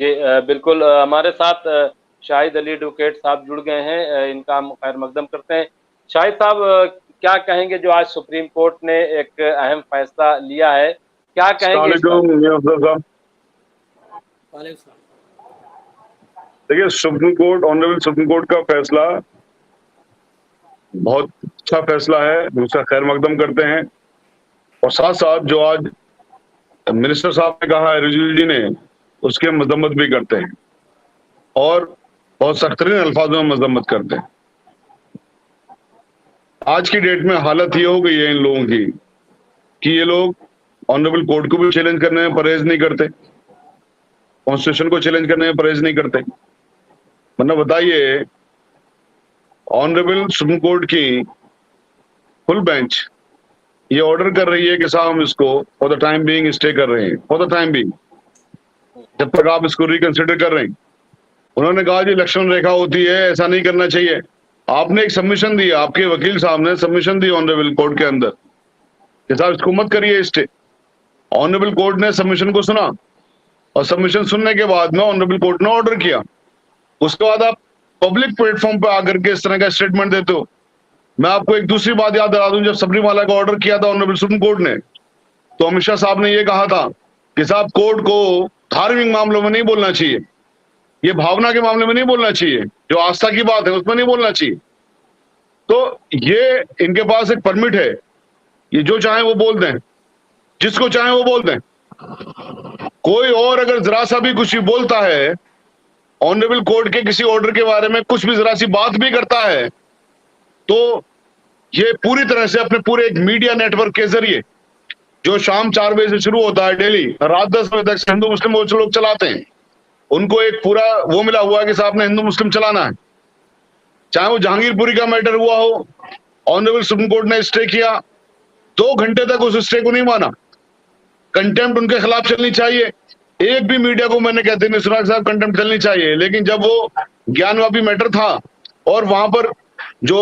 जी बिल्कुल हमारे साथ शाहिद अली एडवोकेट साहब जुड़ गए हैं। इनका हम खैर मकदम करते हैं। शाहिद साहब, क्या कहेंगे जो आज सुप्रीम कोर्ट ने एक अहम फैसला लिया है, क्या कहेंगे इस पर? अस्सलामुअलैकुम अफजल साहब। देखिए, supreme court, honourable supreme court का फैसला बहुत अच्छा फैसला है, उसका खैर मकदम करते हैं। और साथ साथ जो आज मिनिस्टर साहब ने कहा है, रिजवी जी ने, उसकी मजम्मत भी करते हैं और बहुत सख्तरीन अल्फाजों में मजम्मत करते हैं। आज की डेट में हालत ये हो गई है इन लोगों की कि ये लोग ऑनरेबल कोर्ट को भी चैलेंज करने में परहेज नहीं करते, कॉन्स्टिट्यूशन को चैलेंज करने में परहेज नहीं करते। वरना बताइए, ऑनरेबल सुप्रीम कोर्ट की फुल बेंच ये ऑर्डर कर रही है कि साहब हम इसको for the time being stay कर रहे हैं, फॉर द टाइम बीइंग, जब तक आप इसको रिकंसिडर कर रहे हैं। उन्होंने कहा जी लक्ष्मण रेखा होती है, ऐसा नहीं करना चाहिए। आपने एक सबमिशन दी, आपके वकील साहब ने सबमिशन दी ऑनरेबल कोर्ट के अंदर कि साहब इसको मत करिए स्टे। ऑनरेबल कोर्ट ने सबमिशन को सुना और सबमिशन सुनने के बाद में ऑनरेबल कोर्ट ने ऑर्डर किया। उसके बाद आप पब्लिक प्लेटफॉर्म पर आकर के इस तरह का स्टेटमेंट देते हो। मैं आपको एक दूसरी बात याद दिला दूं, जब सबरीमाला का ऑर्डर किया था ऑनरेबल सुप्रीम कोर्ट ने, तो अमित शाह साहब ने यह कहा था कि साहब कोर्ट को धार्मिक मामलों में नहीं बोलना चाहिए, ये भावना के मामले में नहीं बोलना चाहिए, जो आस्था की बात है उसमें नहीं बोलना चाहिए। तो ये इनके पास एक परमिट है, ये जो चाहे वो बोल दें, जिसको चाहे वो बोल दें। कोई और अगर जरा सा भी कुछ भी बोलता है, ऑनरेबल कोर्ट के किसी ऑर्डर के बारे में कुछ भी जरा सी बात भी करता है, तो ये पूरी तरह से अपने पूरे एक मीडिया नेटवर्क के जरिए, जो शाम 4 बजे से शुरू होता है डेली, रात 10 बजे तक हिंदू मुस्लिम मोर्चा लोग चलाते हैं, उनको एक पूरा वो मिला हुआ है कि साहब ने हिंदू मुस्लिम चलाना है। चाहे वो जहांगीरपुरी का मैटर हुआ हो, ऑनरेबल सुप्रीम कोर्ट ने स्टे किया, 2 घंटे तक उस स्टे को नहीं माना। कंटेम्प्ट उनके खिलाफ चलनी चाहिए। एक भी मीडिया को मैंने कहते नहीं सुना साहब कंटेम्प्ट चलनी चाहिए, लेकिन जब वो ज्ञानवापी मैटर था और वहां पर जो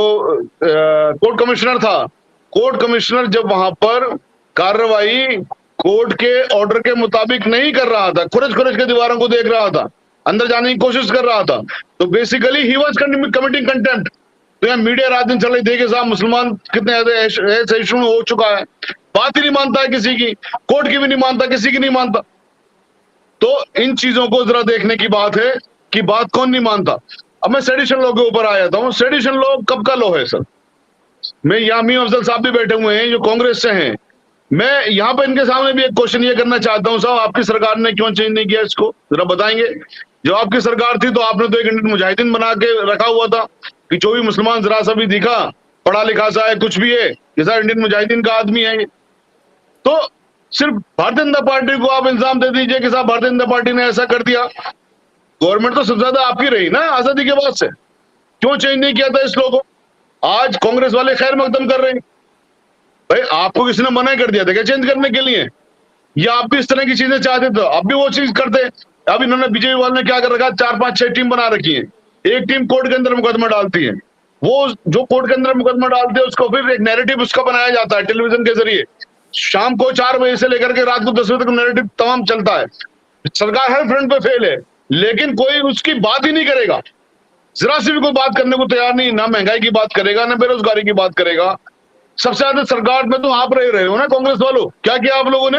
कोर्ट कमिश्नर था, कोर्ट कमिश्नर जब वहां पर कार्रवाई कोर्ट के ऑर्डर के मुताबिक नहीं कर रहा था, खुरच खुरच के दीवारों को देख रहा था, अंदर जाने की कोशिश कर रहा था, तो basically he was committing contempt. तो यहाँ मीडिया रात दिन चल रही, देखिए साहब मुसलमान कितने ऐसे इशू हो चुका है, बात ही नहीं मानता है किसी की, कोर्ट की भी नहीं मानता, किसी की नहीं मानता। तो इन चीजों को जरा देखने की बात है कि बात कौन नहीं मानता। अब मैं सेडिशन लॉ के ऊपर आ जाता हूँ। सेडिशन लॉ कब का लॉ है सर? मैं यहाँ मीम अफजल साहब भी बैठे हुए हैं जो कांग्रेस से हैं, मैं यहाँ पे इनके सामने भी एक क्वेश्चन ये करना चाहता हूँ, साहब आपकी सरकार ने क्यों चेंज नहीं किया इसको, जरा बताएंगे। जब आपकी सरकार थी तो आपने तो एक इंडियन मुजाहिदीन बना के रखा हुआ था कि जो भी मुसलमान जरा सा भी दिखा, पढ़ा लिखा सा है, कुछ भी है, ये साहब इंडियन मुजाहिदीन का आदमी है। तो सिर्फ भारतीय जनता पार्टी को आप इल्जाम दे दीजिए कि साहब भारतीय जनता पार्टी ने ऐसा कर दिया। गवर्नमेंट तो सबसे ज्यादा आपकी रही ना आजादी के बाद से, क्यों चेंज नहीं किया था इस लोगों को? आज कांग्रेस वाले खैर मकदम कर रहे हैं। भाई आपको किसी ने मना कर दिया था क्या चेंज करने के लिए? या आप भी इस तरह की चीजें चाहते थे, अब भी वो चीज करते? अब इन्होंने बीजेपी वाले ने क्या कर रखा है, 4 5 6 टीम बना रखी है। एक टीम कोर्ट के अंदर मुकदमा डालती है, वो जो कोर्ट के अंदर मुकदमा डालते हैं उसको फिर एक नैरेटिव उसका बनाया जाता है टेलीविजन के जरिए। शाम को 4 बजे से लेकर के रात को 10 बजे तक नैरेटिव तमाम चलता है। सरकार हर फ्रंट पे फेल है, लेकिन कोई उसकी बात ही नहीं करेगा, जरा सी भी कोई बात करने को तैयार नहीं। ना महंगाई की बात करेगा, ना बेरोजगारी की बात करेगा। सबसे ज्यादा सरकार में तो आप रहे हो ना कांग्रेस वालों, क्या किया आप लोगों ने?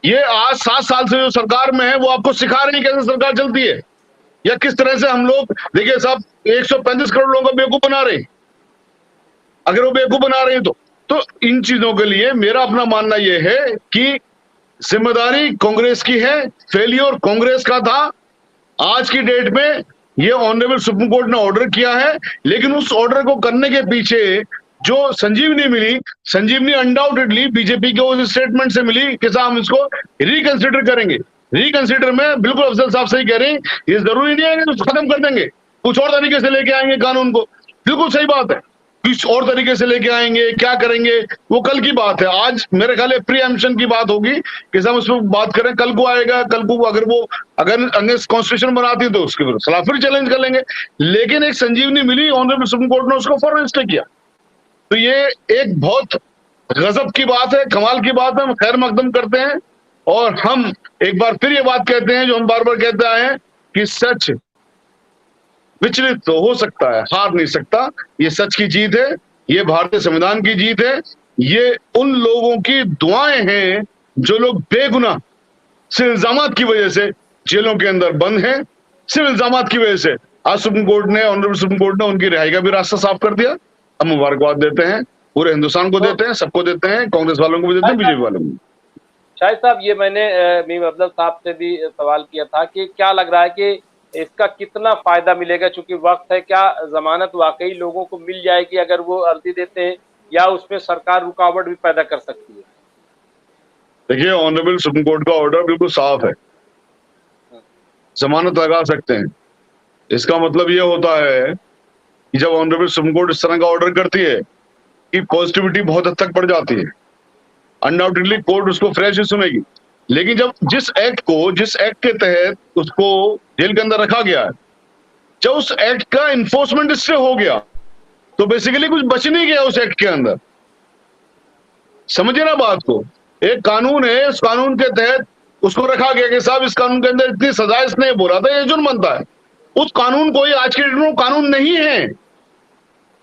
ये आज 7 साल से जो सरकार में है वो आपको सिखा रही है कैसे सरकार चलती है, या किस तरह से हम लोग, देखिए साहब 135 करोड़ लोगों को बेवकूफ बना रहे हैं। अगर वो बेवकूफ बना रहे हैं तो इन चीजों के लिए मेरा अपना मानना यह है कि जिम्मेदारी कांग्रेस की है, फेलियर कांग्रेस का था। आज की डेट में ये ऑनरेबल सुप्रीम कोर्ट ने ऑर्डर किया है, लेकिन उस ऑर्डर को करने के पीछे जो संजीवनी मिली, संजीवनी अनडाउटेडली बीजेपी के उस स्टेटमेंट से मिली कि साहब हम इसको रिकंसिडर करेंगे। रिकंसिडर में बिल्कुल अफजल साहब सही कह रहे हैं, ये जरूरी नहीं है कि उसको खत्म कर देंगे, कुछ और तरीके से लेके आएंगे कानून को। बिल्कुल सही बात है, किस और तरीके से लेके आएंगे, क्या करेंगे वो कल की बात है। आज मेरे ख्याल प्रीएम्पशन की बात होगी कि हम उस पर बात करें, कल को आएगा, कल को अगर अगेंस्ट कॉन्स्टिट्यूशन बनाती है तो उसके खिलाफ फिर चैलेंज कर लेंगे। लेकिन एक संजीवनी मिली, ऑनरेबल सुप्रीम कोर्ट ने उसको फौरन स्टे किया। तो ये एक बहुत गजब की बात है, कमाल की बात है, हम खैर मकदम करते हैं और हम एक बार फिर ये बात कहते हैं जो हम बार बार कहते आए हैं कि सच विचलित तो हो सकता है, हार नहीं सकता। ये सच की जीत है, ये भारतीय संविधान की जीत है, ये उन लोगों की दुआएं हैं जो लोग बेगुनाह सिर्फ इल्जामात की वजह से जेलों के अंदर बंद हैं। सिर्फ इल्जामात की वजह से आज सुप्रीम कोर्ट ने, ऑनरेबल सुप्रीम कोर्ट ने उनकी रिहाई का भी रास्ता साफ कर दिया। हम मुबारकबाद देते हैं, पूरे हिंदुस्तान को देते हैं, सबको देते हैं, कांग्रेस वालों को भी देते हैं, बीजेपी वालों को। शाहिद साहब, ये मैंने मीम अफजल साहब से भी सवाल किया था कि क्या लग रहा है कि इसका कितना फायदा मिलेगा, चूंकि वक्त है, क्या जमानत वाकई लोगों को मिल जाएगी अगर वो अर्जी देते हैं, या उसमें सरकार रुकावट भी पैदा कर सकती है? देखिए, ऑनरेबल सुप्रीम कोर्ट का ऑर्डर बिल्कुल साफ है, जमानत लगा सकते हैं। इसका मतलब ये होता है कि जब ऑनरेबल सुप्रीम कोर्ट इस तरह का ऑर्डर करती है कि पॉजिटिविटी बहुत हद तक बढ़ जाती है, अनडाउटेडली कोर्ट उसको फ्रेश ही सुनेगी। लेकिन जब जिस एक्ट के तहत उसको जेल के अंदर रखा गया है, जब उस एक्ट का इन्फोर्समेंट इससे हो गया तो बेसिकली कुछ बच नहीं गया उस एक्ट के अंदर। समझिए ना बात को, एक कानून है, उस कानून के तहत उसको रखा गया कि साहब इस कानून के अंदर इतनी सजा इसने बोला था, ये जुर्म बनता है। उस कानून को ही आज की डेट में कानून नहीं है।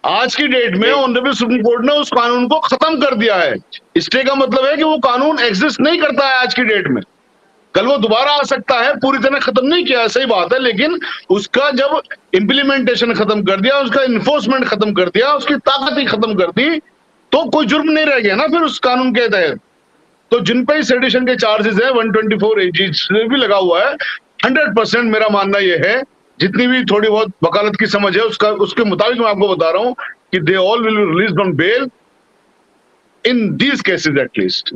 आज की डेट में ऑनरेबल सुप्रीम कोर्ट ने उस कानून को खत्म कर दिया है। स्टे का मतलब है कि वो कानून एग्जिस्ट नहीं करता है आज की डेट में। कल वो दोबारा आ सकता है, पूरी तरह खत्म नहीं किया, सही बात है, लेकिन उसका जब इम्प्लीमेंटेशन खत्म कर दिया, उसका इन्फोर्समेंट खत्म कर दिया, उसकी ताकत ही खत्म कर दी, तो कोई जुर्म नहीं रह गया ना फिर उस कानून के तहत। तो जिन पे सेडिशन के चार्जेस है 124 AG भी लगा हुआ है, 100% मेरा मानना यह है, जितनी भी थोड़ी बहुत वकालत की समझ है उसके मुताबिक मैं आपको बता रहा हूं कि they all will be released on bail in these cases at least.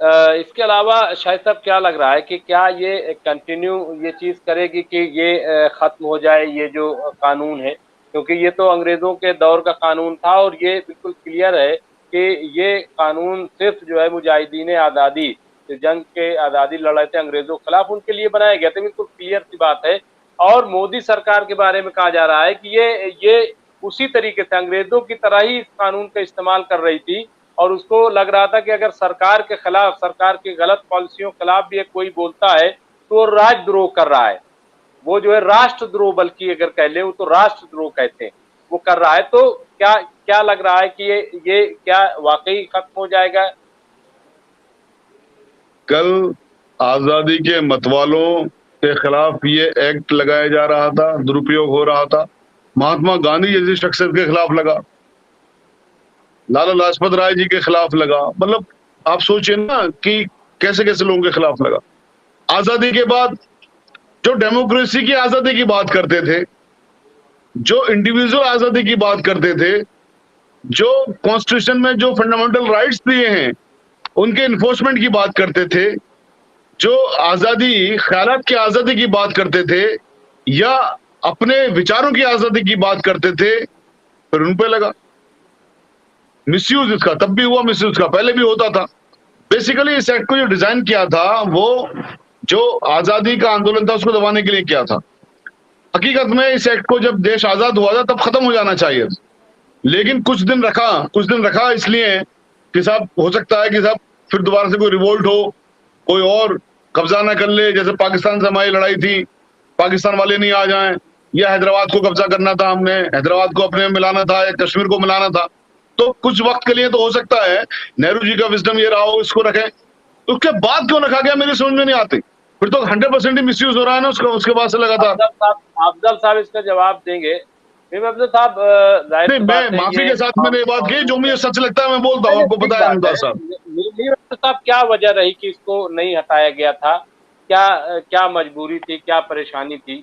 इसके अलावा शाहिद साहब, क्या लग रहा है कि क्या ये कंटिन्यू ये चीज करेगी कि ये खत्म हो जाए ये जो कानून है, क्योंकि ये तो अंग्रेजों के दौर का कानून था और ये बिल्कुल क्लियर है कि ये कानून सिर्फ जो है मुजाहिदीन आज़ादी, जंग के आज़ादी लड़ाई थे अंग्रेजों के खिलाफ, उनके लिए बनाया गया था। बिल्कुल क्लियर सी बात है। और मोदी सरकार के बारे में कहा जा रहा है कि ये उसी तरीके से अंग्रेजों की तरह ही इस कानून का इस्तेमाल कर रही थी, और उसको लग रहा था कि अगर सरकार के खिलाफ, सरकार की गलत पॉलिसियों के खिलाफ भी कोई बोलता है तो वो राजद्रोह कर रहा है। वो जो है राष्ट्रद्रोह, बल्कि अगर कह ले वो तो राष्ट्रद्रोह कहते हैं, वो कर रहा है। तो क्या क्या लग रहा है कि ये क्या वाकई खत्म हो जाएगा? कल आजादी के मतवालों के खिलाफ ये एक्ट लगाया जा रहा था, दुरुपयोग हो रहा था, महात्मा गांधी जैसी शख्सियत के खिलाफ लगा, लाला लाजपत राय जी के खिलाफ लगा। मतलब आप सोचिए ना कि कैसे कैसे लोगों के खिलाफ लगा। आजादी के बाद जो डेमोक्रेसी की आजादी की बात करते थे, जो इंडिविजुअल आजादी की बात करते थे, जो कॉन्स्टिट्यूशन में जो फंडामेंटल राइट्स दिए हैं उनके इन्फोर्समेंट की बात करते थे, जो आजादी, ख्यालात की आजादी की बात करते थे, या अपने विचारों की आजादी की बात करते थे, फिर उन पे लगा मिसयूज। इसका तब भी हुआ, मिसयूज का पहले भी होता था। बेसिकली इस एक्ट को जो डिजाइन किया था वो जो आजादी का आंदोलन था उसको दबाने के लिए किया था। हकीकत में इस एक्ट को जब देश आजाद हुआ था तब खत्म हो जाना चाहिए, लेकिन कुछ दिन रखा इसलिए कि साहब हो सकता है कि साहब फिर दोबारा से कोई रिवोल्ट हो, कोई और कब्जा ना कर ले, जैसे पाकिस्तान से हमारी लड़ाई थी, पाकिस्तान वाले नहीं आ जाएं, या हैदराबाद को कब्जा करना था, हमने हैदराबाद को अपने में मिलाना था या कश्मीर को मिलाना था। तो कुछ वक्त के लिए तो हो सकता है नेहरू जी का विजडम ये रहा हो इसको रखें, उसके बाद क्यों रखा गया मेरी समझ में नहीं आती। फिर तो 100% ही मिसयूज हो रहा है ना उसके बाद से लगातार। अफजल साहब इसका जवाब देंगे। अफजल साहब, नहीं, मैं माफी के साथ मैंने ये बात की, जो मुझे सच लगता है मैं बोलता हूँ, आपको पता है मुमताज साहब क्या वजह रही कि इसको नहीं हटाया गया था? क्या क्या मजबूरी थी, क्या परेशानी थी?